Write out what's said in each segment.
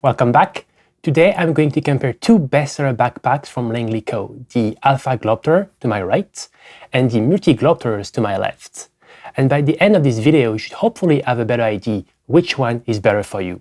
Welcome back. Today I'm going to compare two bestseller backpacks from Langley Co., the Alpha Globetrotter to my right and the Multi Globetrotters to my left. And by the end of this video, you should hopefully have a better idea which one is better for you.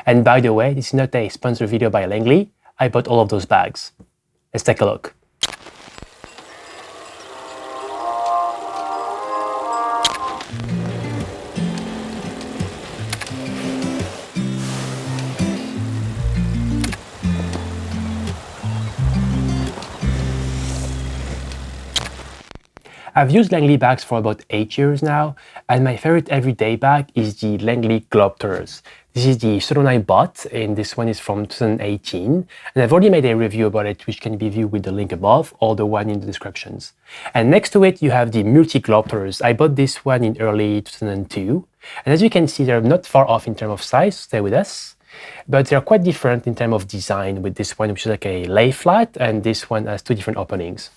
And by the way, this is not a sponsored video by Langley. I bought all of those bags. Let's take a look. I've used Langley bags for about 8 years now, and my favorite everyday bag is the Langley Globetrotters. This is the second one I bought, and this one is from 2018. And I've already made a review about it, which can be viewed with the link above or the one in the descriptions. And next to it, you have the Multi Globetrotters. I bought this one in early 2002. And as you can see, they're not far off in terms of size, stay with us. But they're quite different in terms of design, with this one, which is like a lay flat, and this one has two different openings.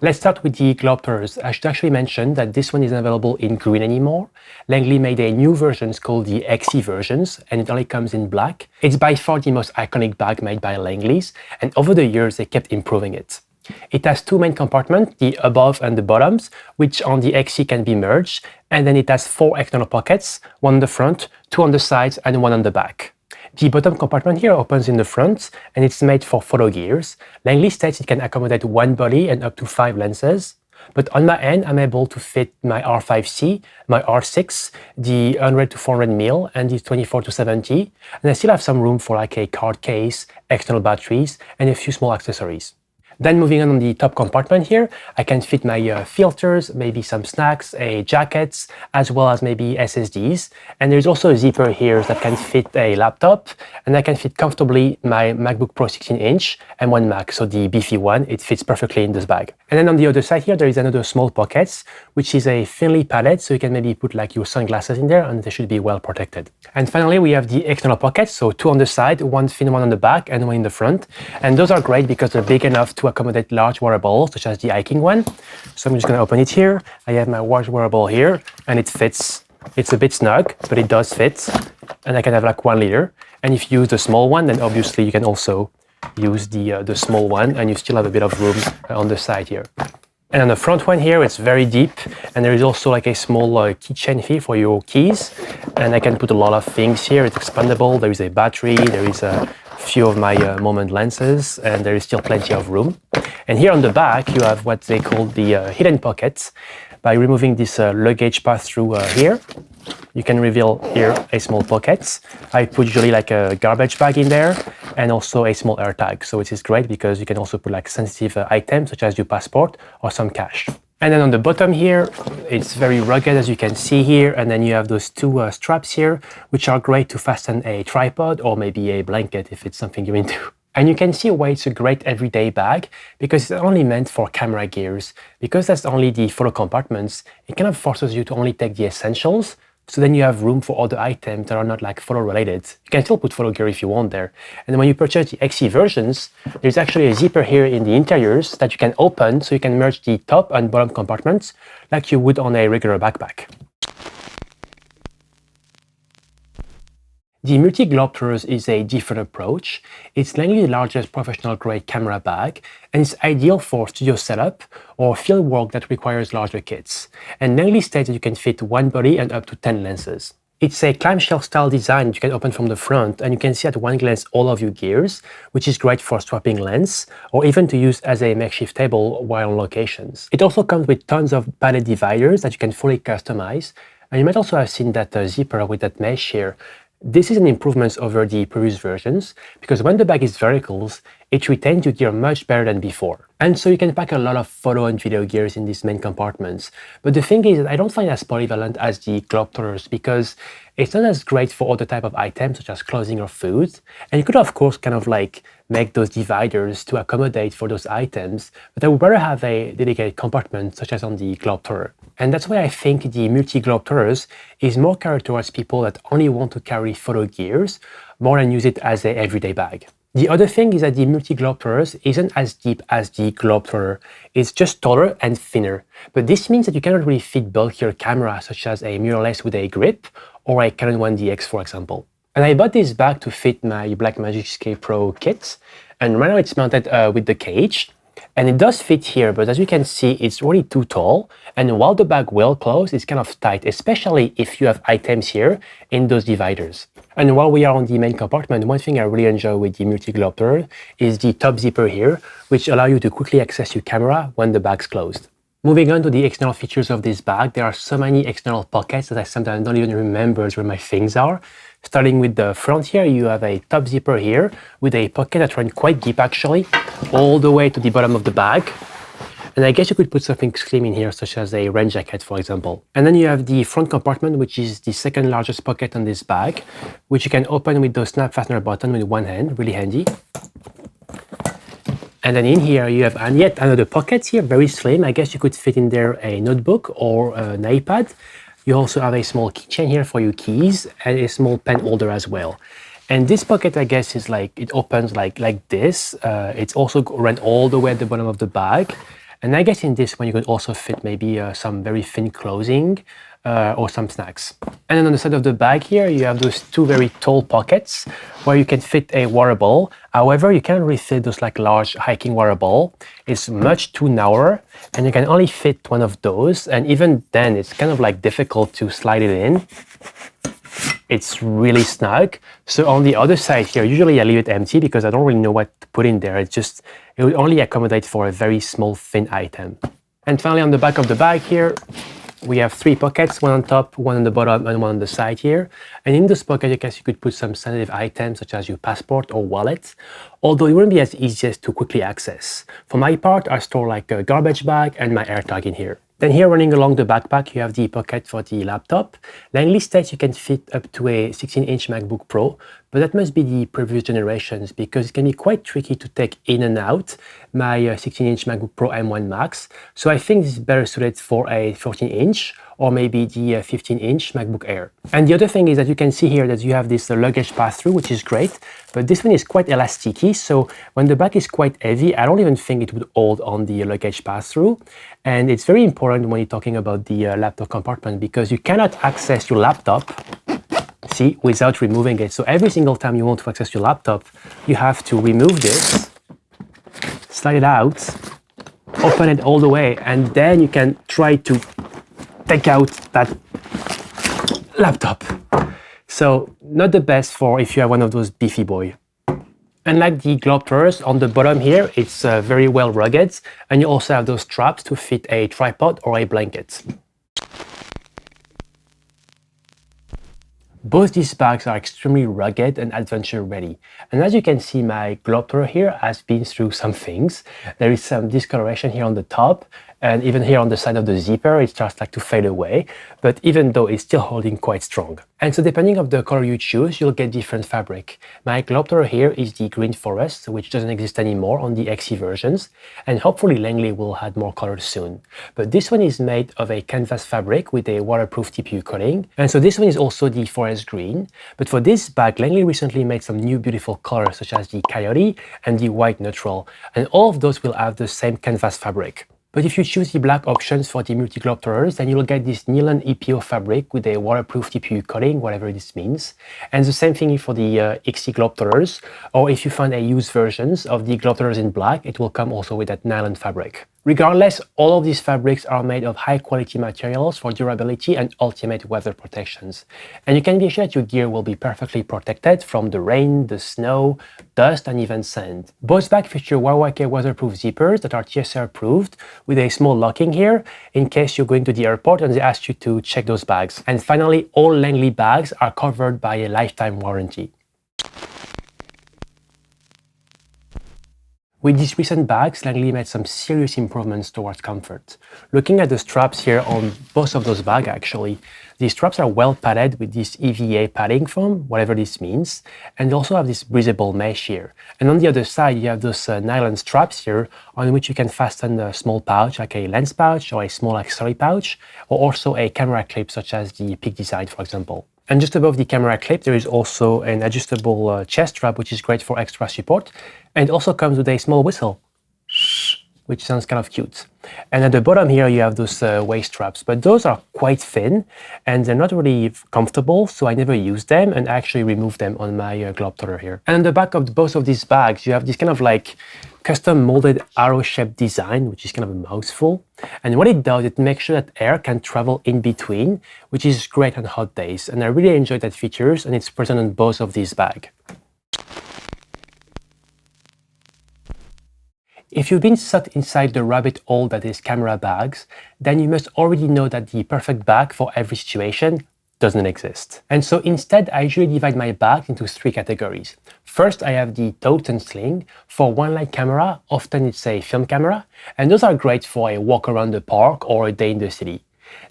Let's start with the Globetrotters. I should actually mention that this one isn't available in green anymore. Langley made a new version called the XE versions, and it only comes in black. It's by far the most iconic bag made by Langley's, and over the years they kept improving it. It has two main compartments, the above and the bottoms, which on the XE can be merged, and then it has 4 external pockets, one on the front, 2 on the sides, and 1 on the back. The bottom compartment here opens in the front, and it's made for photo gears. Langley states it can accommodate 1 body and up to 5 lenses. But on my end, I'm able to fit my R5C, my R6, the 100 to 400 mil, and the 24 to 70. And I still have some room for like a card case, external batteries, and a few small accessories. Then moving on the top compartment here, I can fit my filters, maybe some snacks, jackets, as well as maybe SSDs. And there's also a zipper here that can fit a laptop, and I can fit comfortably my MacBook Pro 16-inch and one Mac, so the beefy one. It fits perfectly in this bag. And then on the other side here, there is another small pocket, which is a thinly padded, so you can maybe put like your sunglasses in there, and they should be well protected. And finally, we have the external pockets, so 2 on the side, one thin one on the back, and one in the front. And those are great because they're big enough to accommodate large water bottles, such as the hiking one. So I'm just going to open it here. I have my large water bottle here, and it fits. It's a bit snug, but it does fit. And I can have like 1 liter. And if you use the small one, then obviously you can also use the small one, and you still have a bit of room on the side here. And on the front one here, it's very deep, and there is also like a small keychain here for your keys. And I can put a lot of things here. It's expandable. There is a battery. There is a few of my moment lenses, and there is still plenty of room. And here on the back, you have what they call the hidden pockets. By removing this luggage pass-through here, you can reveal here a small pocket. I put usually like a garbage bag in there, and also a small air tag. So it is great because you can also put like sensitive items such as your passport or some cash. And then on the bottom here, it's very rugged, as you can see here. And then you have those 2 straps here, which are great to fasten a tripod or maybe a blanket if it's something you're into. And you can see why it's a great everyday bag, because it's only meant for camera gears. Because that's only the photo compartments, it kind of forces you to only take the essentials. So then you have room for other items that are not like photo related. You can still put photo gear if you want there. And when you purchase the XE versions, there's actually a zipper here in the interiors that you can open, so you can merge the top and bottom compartments like you would on a regular backpack. The Multi Globetrotters is a different approach. It's Langley's largest professional-grade camera bag, and it's ideal for studio setup or field work that requires larger kits. And Langley states that you can fit 1 body and up to 10 lenses. It's a clamshell-style design that you can open from the front, and you can see at one glance all of your gears, which is great for swapping lens, or even to use as a makeshift table while on locations. It also comes with tons of padded dividers that you can fully customize, and you might also have seen that zipper with that mesh here. This is an improvement over the previous versions, because when the bag is vertical, it retains your gear much better than before. And so you can pack a lot of photo and video gears in these main compartments. But the thing is that I don't find it as polyvalent as the Globetrotters, because it's not as great for other type of items such as clothing or food. And you could of course kind of like make those dividers to accommodate for those items, but I would rather have a dedicated compartment such as on the Globetrotter. And that's why I think the Multi Globetrotters is more catered towards people that only want to carry photo gears more than use it as an everyday bag. The other thing is that the Multi Globetrotters isn't as deep as the Globetrotter. It's just taller and thinner. But this means that you cannot really fit bulkier cameras such as a mirrorless with a grip or a Canon 1DX, for example. And I bought this bag to fit my Blackmagic Escape Pro kit, and right now it's mounted with the cage. And it does fit here, but as you can see, it's really too tall. And while the bag will close, it's kind of tight, especially if you have items here in those dividers. And while we are on the main compartment, one thing I really enjoy with the Multi Globetrotter is the top zipper here, which allows you to quickly access your camera when the bag's closed. Moving on to the external features of this bag, there are so many external pockets that I sometimes don't even remember where my things are. Starting with the front here, you have a top zipper here with a pocket that runs quite deep actually, all the way to the bottom of the bag. And I guess you could put something slim in here, such as a rain jacket, for example. And then you have the front compartment, which is the second largest pocket on this bag, which you can open with the snap fastener button with one hand, really handy. And then in here, you have yet another pocket here, very slim. I guess you could fit in there a notebook or an iPad. You also have a small keychain here for your keys and a small pen holder as well. And this pocket, I guess, is like, it opens like this. It's also run all the way at the bottom of the bag. And I guess in this one, you could also fit maybe some very thin clothing or some snacks. And then on the side of the bag here, you have those two very tall pockets where you can fit a water bottle. However, you can't really fit those like large hiking water bottle. It's much too narrow and you can only fit one of those. And even then, it's kind of like difficult to slide it in. It's really snug. So on the other side here, usually I leave it empty because I don't really know what to put in there. It would only accommodate for a very small, thin item. And finally, on the back of the bag here, we have three pockets, one on top, one on the bottom, and one on the side here. And in this pocket, I guess you could put some sensitive items such as your passport or wallet, although it wouldn't be as easy as to quickly access. For my part, I store like a garbage bag and my AirTag in here. Then here running along the backpack, you have the pocket for the laptop. Langley states you can fit up to a 16-inch MacBook Pro, but that must be the previous generations because it can be quite tricky to take in and out my 16-inch MacBook Pro M1 Max. So I think this is better suited for a 14-inch or maybe the 15-inch MacBook Air. And the other thing is that you can see here that you have this luggage pass-through, which is great, but this one is quite elasticy. So when the bag is quite heavy, I don't even think it would hold on the luggage pass-through. And it's very important when you're talking about the laptop compartment because you cannot access your laptop, see, without removing it. So every single time you want to access your laptop, you have to remove this, slide it out, open it all the way, and then you can try to take out that laptop. So not the best for if you are one of those beefy boys. Unlike the Globetrotters, on the bottom here, it's very well rugged, and you also have those straps to fit a tripod or a blanket. Both these bags are extremely rugged and adventure ready. And as you can see, my Globetrotter here has been through some things. There is some discoloration here on the top, and even here on the side of the zipper, it starts like to fade away. But even though it's still holding quite strong. And so depending on the color you choose, you'll get different fabric. My Globetrotter here is the green forest, which doesn't exist anymore on the XC versions. And hopefully Langley will add more colors soon. But this one is made of a canvas fabric with a waterproof TPU coating. And so this one is also the forest green. But for this bag, Langley recently made some new beautiful colors, such as the coyote and the white neutral. And all of those will have the same canvas fabric. But if you choose the black options for the Multi Globetrotters, then you'll get this nylon EPO fabric with a waterproof TPU coating, whatever this means. And the same thing for the XC Globetrotters, or if you find a used versions of the Globetrotters in black, it will come also with that nylon fabric. Regardless, all of these fabrics are made of high quality materials for durability and ultimate weather protections. And you can be sure that your gear will be perfectly protected from the rain, the snow, dust, and even sand. Both bags feature YYK weatherproof zippers that are TSA approved with a small locking here in case you're going to the airport and they ask you to check those bags. And finally, all Langley bags are covered by a lifetime warranty. With these recent bags, Langley made some serious improvements towards comfort. Looking at the straps here on both of those bags actually, these straps are well padded with this EVA padding foam, whatever this means, and they also have this breathable mesh here. And on the other side, you have those nylon straps here on which you can fasten a small pouch like a lens pouch or a small accessory pouch, or also a camera clip such as the Peak Design, for example. And just above the camera clip, there is also an adjustable chest strap, which is great for extra support. And it also comes with a small whistle. which sounds kind of cute. And at the bottom here, you have those waist straps, but those are quite thin and they're not really comfortable, so I never use them and I actually remove them on my Globetrotter here. And on the back of both of these bags, you have this kind of like custom molded arrow-shaped design, which is kind of a mouthful. And what it does, it makes sure that air can travel in between, which is great on hot days. And I really enjoy that features, and it's present on both of these bags. If you've been sucked inside the rabbit hole that is camera bags, then you must already know that the perfect bag for every situation doesn't exist. And so instead, I usually divide my bags into 3 categories. First, I have the tote and sling. For one light camera, often it's a film camera, and those are great for a walk around the park or a day in the city.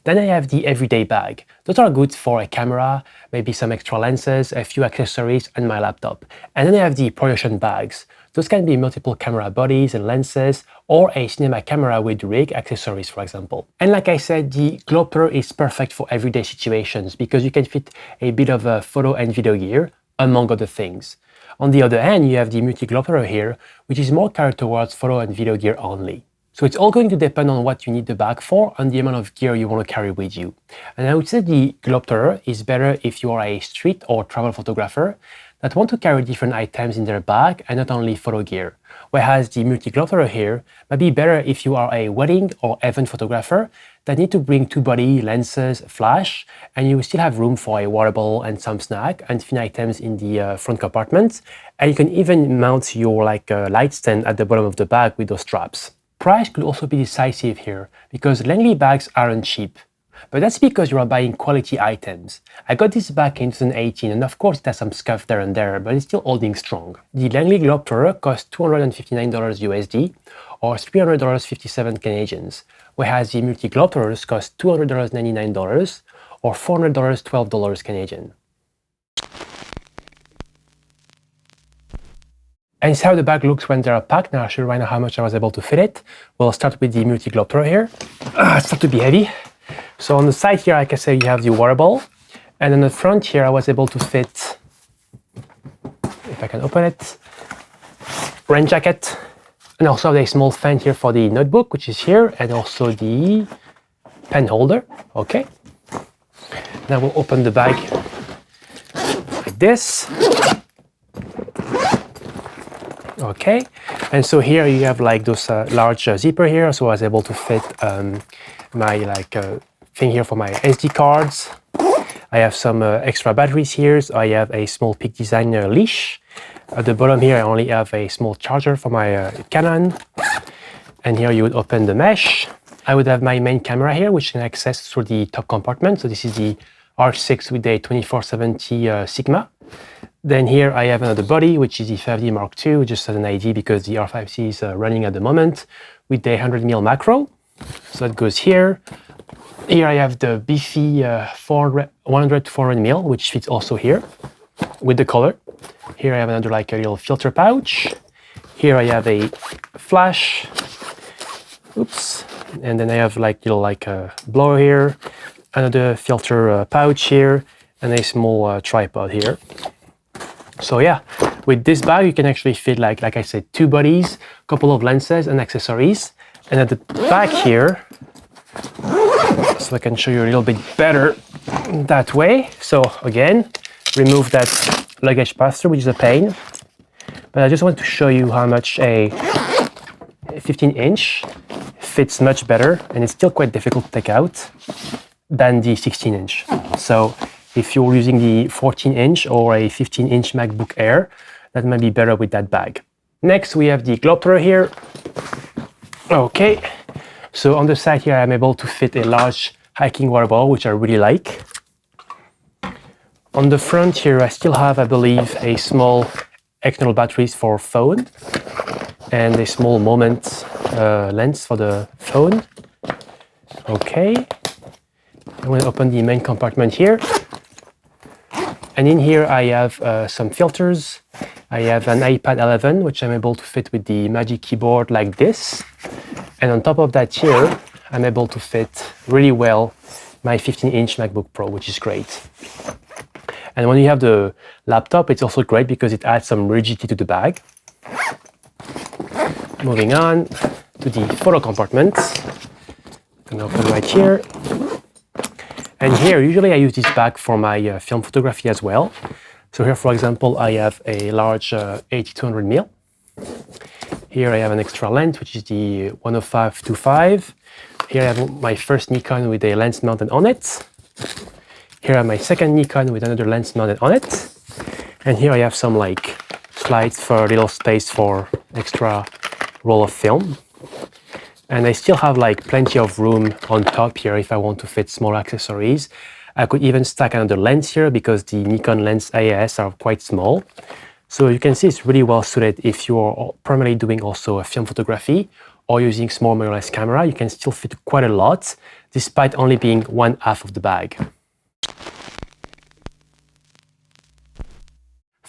Then I have the everyday bag. Those are good for a camera, maybe some extra lenses, a few accessories, and my laptop. And then I have the production bags. Those can be multiple camera bodies and lenses, or a cinema camera with rig accessories, for example. And like I said, the Globetrotter is perfect for everyday situations because you can fit a bit of photo and video gear, among other things. On the other hand, you have the Multi Globetrotter here, which is more catered towards photo and video gear only. So it's all going to depend on what you need the bag for and the amount of gear you want to carry with you. And I would say the Globetrotter is better if you are a street or travel photographer that want to carry different items in their bag and not only photo gear. Whereas the Multi Globetrotter here might be better if you are a wedding or event photographer that need to bring 2 body, lenses, flash, and you still have room for a water bottle and some snack and thin items in the front compartment. And you can even mount your light stand at the bottom of the bag with those straps. Price could also be decisive here because Langley bags aren't cheap. But that's because you are buying quality items. I got this back in 2018 and of course it has some scuff there and there, but it's still holding strong. The Langley Globetrotter costs $259 USD or $300.57 Canadians, whereas the Multi Globetrotters cost $200.99 or $400.12 Canadian. And it's how the bag looks when they're packed. Now I'll show you right now how much I was able to fit it. We'll start with the Multi Globetrotter here. It's not to be heavy. So on the side here, like I said, you have the water bottle. And on the front here, I was able to fit, if I can open it, rain jacket. And also a small fan here for the notebook, which is here. And also the pen holder, okay. Now we'll open the bag like this. Okay, and so here you have like those large zipper here, so I was able to fit my thing here for my SD cards. I have some extra batteries here. So I have a small Peak Designer leash. At the bottom here, I only have a small charger for my Canon. And here you would open the mesh. I would have my main camera here, which can access through the top compartment. So this is the R6 with a 2470 Sigma. Then here I have another body, which is the 5D Mark II, just as an ID because the R5C is running at the moment with a 100mm macro. So that goes here. Here I have the beefy 100 to 400mm, which fits also here with the color. Here I have another a little filter pouch. Here I have a flash. Oops. And then I have little blower here, another filter pouch here, and a small tripod here. So yeah, with this bag, you can actually fit, like I said, 2 bodies, a couple of lenses and accessories. And at the back here, so I can show you a little bit better that way. So again, remove that luggage pass-through, which is a pain. But I just want to show you how much a 15-inch fits much better, and it's still quite difficult to take out than the 16-inch. So if you're using the 14-inch or a 15-inch MacBook Air, that might be better with that bag. Next, we have the Globetrotter here. Okay, so on the side here, I'm able to fit a large hiking water bottle, which I really like. On the front here, I still have, I believe, a small external batteries for phone and a small moment lens for the phone. Okay, I'm going to open the main compartment here. And in here I have some filters. I have an iPad 11, which I'm able to fit with the Magic Keyboard like this. And on top of that here, I'm able to fit really well my 15-inch MacBook Pro, which is great. And when you have the laptop, it's also great because it adds some rigidity to the bag. Moving on, to the photo compartment. I'm gonna open right here. And here, usually I use this bag for my film photography as well. So here, for example, I have a large 80-200mm. Here I have an extra lens, which is the 105-25. Here I have my first Nikon with a lens mounted on it. Here I have my second Nikon with another lens mounted on it. And here I have some like slides for a little space for extra roll of film. And I still have like plenty of room on top here if I want to fit small accessories. I could even stack another lens here because the Nikon lens AAS are quite small. So you can see it's really well suited if you're primarily doing also a film photography or using small mirrorless camera. You can still fit quite a lot despite only being 1/2 of the bag.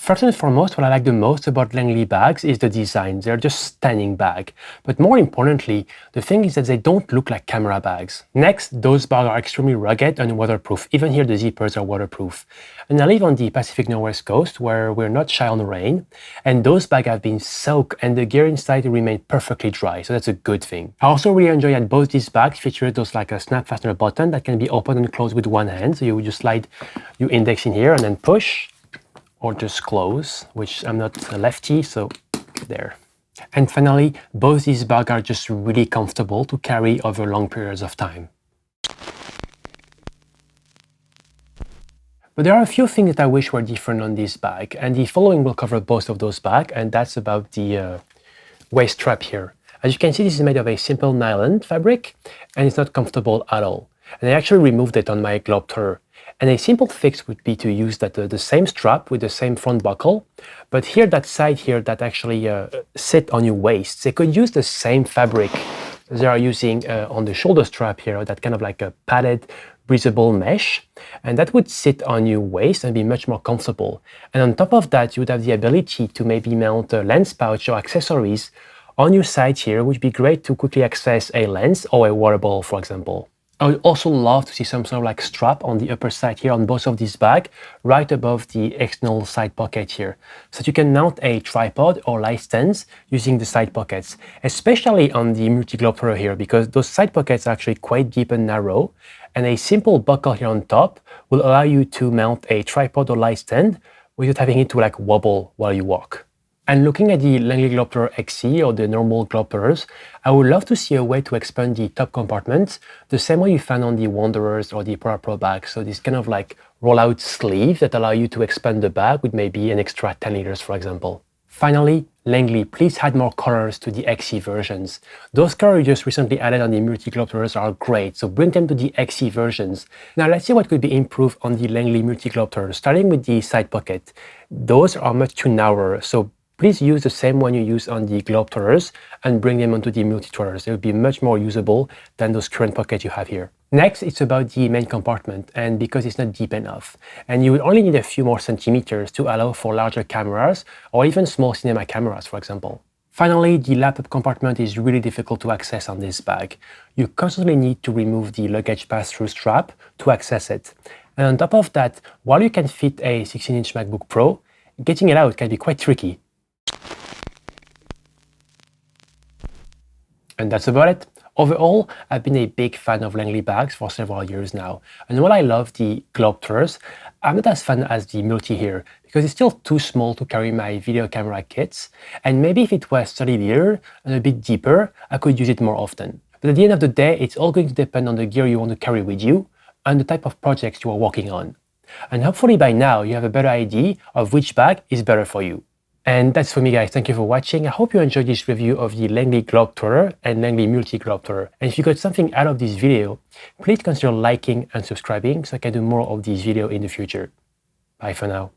First and foremost, what I like the most about Langley bags is the design. They're just stunning bag. But more importantly, the thing is that they don't look like camera bags. Next, those bags are extremely rugged and waterproof. Even here, the zippers are waterproof. And I live on the Pacific Northwest coast where we're not shy on rain. And those bags have been soaked and the gear inside remain perfectly dry. So that's a good thing. I also really enjoy that both these bags feature those like a snap fastener button that can be opened and closed with one hand. So you would just slide your index in here and then push, or just close, which I'm not a lefty, so there. And finally, both these bags are just really comfortable to carry over long periods of time. But there are a few things that I wish were different on this bag, and the following will cover both of those bags, and that's about the waist strap here. As you can see, this is made of a simple nylon fabric, and it's not comfortable at all. And I actually removed it on my Globetrotter. And a simple fix would be to use the same strap with the same front buckle, but here, that side here that actually sit on your waist, they could use the same fabric they are using on the shoulder strap here, that kind of like a padded, breathable mesh, and that would sit on your waist and be much more comfortable. And on top of that, you would have the ability to maybe mount a lens pouch or accessories on your side here, which would be great to quickly access a lens or a water bottle, for example. I would also love to see some sort of like strap on the upper side here on both of these bags, right above the external side pocket here, so that you can mount a tripod or light stands using the side pockets, especially on the Multi Globetrotter here, because those side pockets are actually quite deep and narrow, and a simple buckle here on top will allow you to mount a tripod or light stand without having it to like wobble while you walk. And looking at the Langley Globetrotter XC or the normal Globetrotters, I would love to see a way to expand the top compartment the same way you found on the Wanderers or the Pro bags. So this kind of like roll-out sleeve that allow you to expand the bag with maybe an extra 10 liters, for example. Finally, Langley, please add more colors to the XC versions. Those colors you just recently added on the Multi Globetrotters are great, so bring them to the XC versions. Now let's see what could be improved on the Langley Multi Globetrotter, starting with the side pocket. Those are much too narrow, so please use the same one you use on the Globetrotters and bring them onto the Multi-Trotters. They will be much more usable than those current pockets you have here. Next, it's about the main compartment, and because it's not deep enough. And you will only need a few more centimeters to allow for larger cameras or even small cinema cameras, for example. Finally, the laptop compartment is really difficult to access on this bag. You constantly need to remove the luggage pass-through strap to access it. And on top of that, while you can fit a 16-inch MacBook Pro, getting it out can be quite tricky. And that's about it. Overall, I've been a big fan of Langley bags for several years now. And while I love the Globetrotters, I'm not as fan as the Multi here, because it's still too small to carry my video camera kits. And maybe if it was slightly bigger and a bit deeper, I could use it more often. But at the end of the day, it's all going to depend on the gear you want to carry with you and the type of projects you are working on. And hopefully by now, you have a better idea of which bag is better for you. And that's for me, guys. Thank you for watching. I hope you enjoyed this review of the Langley Globetrotter and Langley Multi Globetrotter. And if you got something out of this video, please consider liking and subscribing so I can do more of these videos in the future. Bye for now.